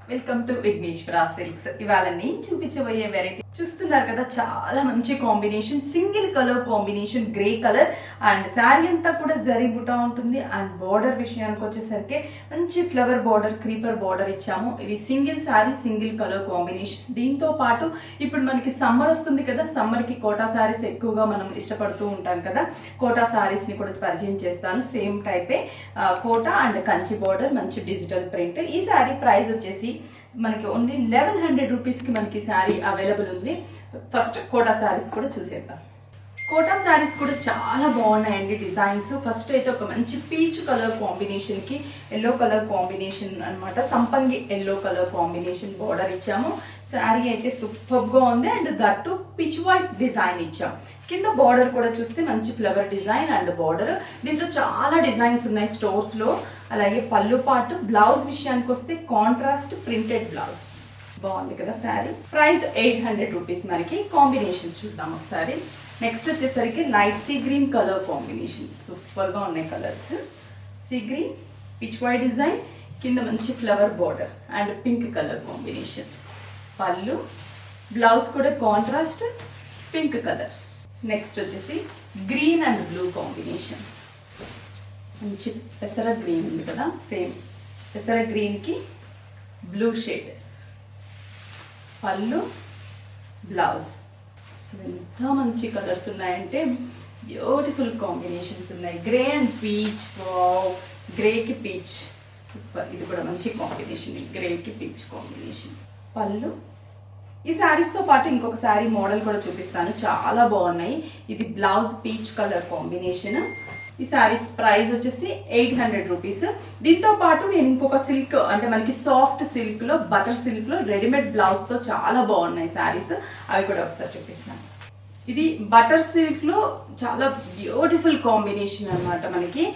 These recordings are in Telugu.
Welcome to Vighneshwara silks. ఇవాళ నేను చూపించబోయే వెరైటీ చూస్తున్నారు కదా, చాలా మంచి combination, single colour combination, grey colour and sari అంతా కూడా జరీ బుటా ఉంటుంది. అండ్ బార్డర్ విషయానికి వచ్చేసరికి మంచి ఫ్లవర్ బార్డర్, క్రీపర్ బార్డర్ ఇచ్చాము. ఇది single sari, single colour combinations. దీంతో పాటు ఇప్పుడు మనకి సమ్మర్ వస్తుంది కదా, సమ్మర్ కి కోటా శారీస్ ఎక్కువగా మనం ఇష్టపడుతూ ఉంటాం కదా, కోటా శారీస్ ని కూడా పరిచయం చేస్తాను. సేమ్ టైపే కోటా అండ్ కంచి బార్డర్, మంచి డిజిటల్ ప్రింట్. ఈ శారీ ప్రైస్ వచ్చేసి మనకి ఓన్లీ 1100 రూపీస్కి మనకి శారీ అవైలబుల్ ఉంది. ఫస్ట్ కోటా శారీస్ కూడా చూసేద్దాం. కోటా శారీస్ కూడా చాలా బాగున్నాయండి డిజైన్స్. ఫస్ట్ అయితే ఒక మంచి పీచ్ కలర్ కాంబినేషన్కి ఎల్లో కలర్ కాంబినేషన్ అనమాట, సంపంగి ఎల్లో కలర్ కాంబినేషన్ బార్డర్ ఇచ్చాము. శారీ అయితే సూపర్గా ఉంది and that pitch white design ఇచ్చాం. కింద బార్డర్ కూడా చూస్తే మంచి ఫ్లవర్ డిజైన్ అండ్ బార్డర్. దీంట్లో చాలా డిజైన్స్ ఉన్నాయి స్టోర్స్లో. అలాగే పళ్ళు పాటు, బ్లౌజ్ విషయానికి వస్తే కాంట్రాస్ట్ ప్రింటెడ్ బ్లౌజ్. బాగుంది కదా శారీ. Price 800 rupees. మనకి కాంబినేషన్స్ చూద్దాం ఒకసారి. నెక్స్ట్ వచ్చేసరికి light sea green colour combination, సూపర్గా ఉన్నాయి colours. Sea green, peach white design, కింద మంచి flower border and pink colour combination. Pallu, blouse కూడా కాంట్రాస్ట్ పింక్ కలర్. నెక్స్ట్ వచ్చేసి గ్రీన్ అండ్ బ్లూ కాంబినేషన్, మంచి పెసర గ్రీన్ ఉంది కదా, సేమ్ పెసర గ్రీన్కి blue shade. Pallu, blouse. So ఎంత మంచి కలర్స్ ఉన్నాయంటే బ్యూటిఫుల్ కాంబినేషన్స్ ఉన్నాయి. Grey and peach, గ్రేకి peach, super. ఇది కూడా మంచి కాంబినేషన్, గ్రేకి పీచ్ కాంబినేషన్. పళ్ళు. ఈ శారీస్తో పాటు ఇంకొక శారీ మోడల్ కూడా చూపిస్తాను, చాలా బాగున్నాయి. ఇది బ్లౌజ్ పీచ్ కలర్ కాంబినేషన్. ఈ శారీస్ ప్రైస్ వచ్చేసి 800 రూపీస్. దీంతో పాటు నేను ఇంకొక సిల్క్, అంటే మనకి సాఫ్ట్ సిల్క్లో, బటర్ సిల్క్లో రెడీమేడ్ బ్లౌజ్తో చాలా బాగున్నాయి శారీస్, అవి కూడా ఒకసారి చూపిస్తాను. ఇది బటర్ సిల్క్లో చాలా బ్యూటిఫుల్ కాంబినేషన్ అనమాట. మనకి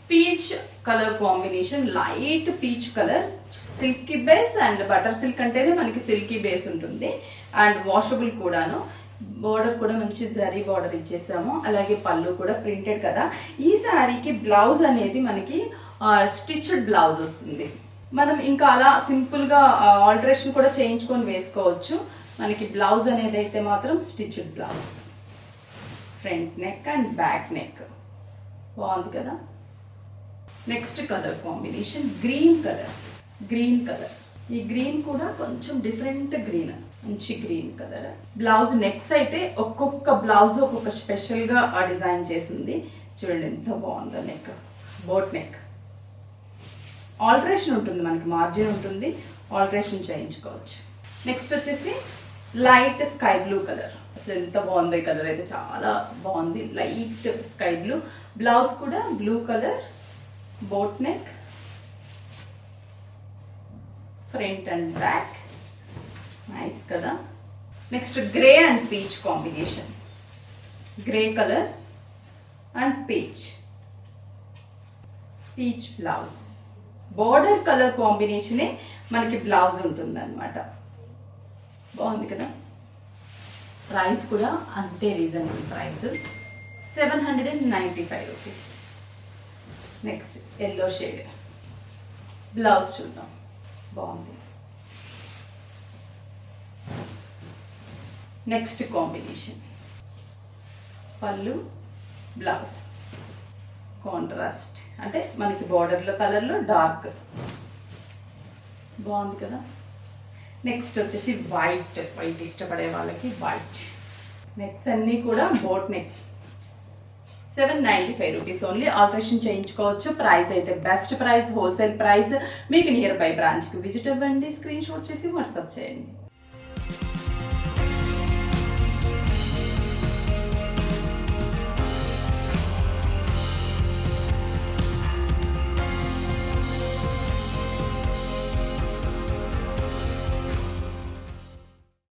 peach colour combination, light peach colour, silky base and butter silk అంటేనే మనకి సిల్కీ బేస్ ఉంటుంది అండ్ వాషబుల్ కూడాను. బోర్డర్ కూడా మంచి జరీ బార్డర్ ఇచ్చేసాము. అలాగే పళ్ళు కూడా ప్రింటెడ్ కదా. ఈ శారీకి బ్లౌజ్ అనేది మనకి స్టిచ్డ్ బ్లౌజ్ వస్తుంది. మనం ఇంకా అలా సింపుల్గా ఆల్టరేషన్ కూడా చేయించుకొని వేసుకోవచ్చు. మనకి బ్లౌజ్ అనేది అయితే మాత్రం stitched blouse, front neck and back neck. బాగుంది కదా. Next colour combination green colour. Green colour, ఈ గ్రీన్ కూడా కొంచెం డిఫరెంట్ గ్రీన్, మంచి గ్రీన్ కలర్. బ్లౌజ్ నెక్స్ అయితే ఒక్కొక్క బ్లౌజ్ ఒక్కొక్క స్పెషల్గా డిజైన్ చేసింది. చూడండి ఎంత బాగుందో నెక్, బోట్ నెక్. ఆల్టరేషన్ ఉంటుంది, మనకి మార్జిన్ ఉంటుంది, ఆల్టరేషన్ చేయించుకోవచ్చు. నెక్స్ట్ వచ్చేసి లైట్ స్కై బ్లూ కలర్. అసలు ఎంత బాగుంది కలర్, అయితే చాలా బాగుంది. లైట్ స్కై బ్లూ, బ్లౌజ్ కూడా blue colour, boat neck, front and back. Nice కదా. Next grey and peach combination, grey colour and peach, peach blouse. Border colour కాంబినేషనే మనకి బ్లౌజ్ ఉంటుంది అనమాట. బాగుంది కదా. ప్రైస్ కూడా అంతే reasonable price, 795 rupees. Next yellow shade. Blouse చూద్దాం, బాగుంది. Next combination pallu, blouse contrast, అంటే మనకి బార్డర్లో కలర్లో డార్క్. బాగుంది కదా. నెక్స్ట్ వచ్చేసి వైట్, వైట్ ఇష్టపడే వాళ్ళకి వైట్. నెక్స్ట్ అన్నీ కూడా boat necks. 795 rupees only. Alteration చేయించుకోవచ్చు. ప్రైస్ అయితే బెస్ట్ ప్రైస్, హోల్సేల్ ప్రైస్. మీకు నియర్ బై బ్రాంచ్కి విజిట్ అవ్వండి, స్క్రీన్ షాట్ చేసి వాట్సాప్ చేయండి.